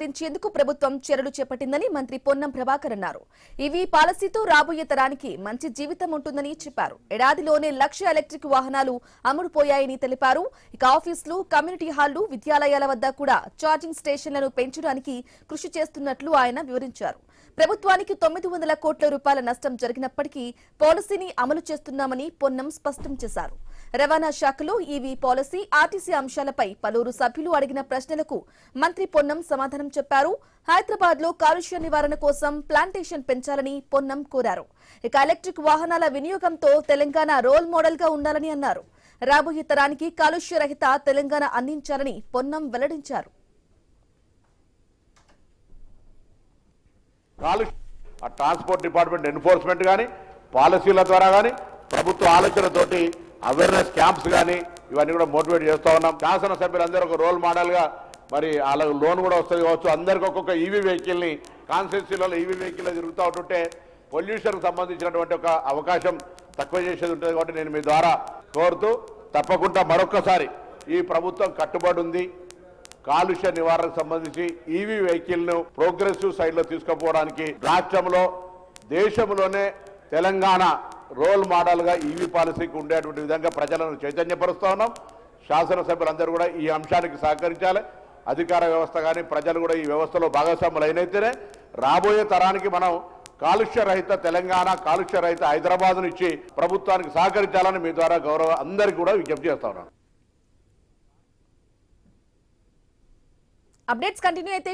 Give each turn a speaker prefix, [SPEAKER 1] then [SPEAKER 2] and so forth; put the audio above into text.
[SPEAKER 1] పరిష్కరించేందుకు ప్రభుత్వం చర్యలు చేపట్టిందని మంత్రి పొన్నం ప్రభాకర్ అన్నారు. ఈవీ పాలసీతో రాబోయే తరానికి మంచి జీవితం ఉంటుందని చెప్పారు. ఏడాదిలోనే 1,00,000 ఎలక్ట్రిక్ వాహనాలు అమ్ముడుపోయాయని తెలిపారు. ఇక ఆఫీసులు, కమ్యూనిటీ హాళ్లు, విద్యాలయాల వద్ద కూడా ఛార్జింగ్ స్టేషన్లను పెంచడానికి కృషి చేస్తున్నట్లు ఆయన వివరించారు. ప్రభుత్వానికి 900 కోట్ల రూపాయల నష్టం జరిగినప్పటికీ పాలసీని అమలు చేస్తున్నామని పొన్నం స్పష్టం చేశారు. రవాణా శాఖలో ఈవీ పాలసీ, ఆర్టీసీ అంశాలపై పలువురు సభ్యులు అడిగిన ప్రశ్నలకు మంత్రి పొన్నం సమాధానం చెప్పారు. హైదరాబాద్ లో కాలుష్య నివారణ కోసం ప్లాంటేషన్ పెంచాలని పొన్నం కోరారు. ఇక ఎలక్ట్రిక్ వాహనాల వినియోగంతో తెలంగాణ రోల్ మోడల్ గా ఉండాలని అన్నారు. రాబోయే తరానికి కాలుష్య రహిత తెలంగాణ అందించాలని పొన్నం వెల్లడించారు.
[SPEAKER 2] ట్రాన్స్పోర్ట్ డిపార్ట్మెంట్ ఎన్ఫోర్స్మెంట్ కానీ, పాలసీల ద్వారా కానీ, ప్రభుత్వ ఆలోచనతోటి అవేర్నెస్ క్యాంప్స్ కానీ ఇవన్నీ కూడా మోటివేట్ చేస్తూ ఉన్నాం. శాసనసభ్యులందరూ ఒక రోల్ మోడల్గా మరి వాళ్ళకి లోన్ కూడా వస్తుంది కావచ్చు. అందరికి ఒక్కొక్క ఈవీ వెహికల్ని కాన్స్టిట్యున్సీలలో ఈవీ వెహికల్ తిరుగుతూ ఉంటుంటే పొల్యూషన్కి సంబంధించినటువంటి ఒక అవకాశం తక్కువ చేసేది ఉంటుంది. కాబట్టి నేను మీ ద్వారా కోరుతూ తప్పకుండా మరొక్కసారి ఈ ప్రభుత్వం కట్టుబడి ఉంది. కాలుష్య నివారణకు సంబంధించి ఈవీ వెహికల్ను ప్రోగ్రెసివ్ సైడ్లో తీసుకుపోవడానికి రాష్ట్రంలో, దేశంలోనే తెలంగాణ రోల్ మోడల్గా ఈవీ పాలసీకి ఉండేటువంటి విధంగా ప్రజలను చైతన్యపరుస్తూ ఉన్నాం. శాసనసభ్యులందరూ కూడా ఈ అంశానికి సహకరించాలి. అధికార వ్యవస్థ కానీ ప్రజలు కూడా ఈ వ్యవస్థలో భాగస్వాములు అయినైతేనే రాబోయే తరానికి మనం కాలుష్య రహిత తెలంగాణ, కాలుష్య రహిత హైదరాబాద్ను ఇచ్చి ప్రభుత్వానికి సహకరించాలని మీ ద్వారా గౌరవ అందరికీ కూడా విజ్ఞప్తి చేస్తా ఉన్నాను.
[SPEAKER 1] అప్డేట్స్ కంటిన్యూ అయితే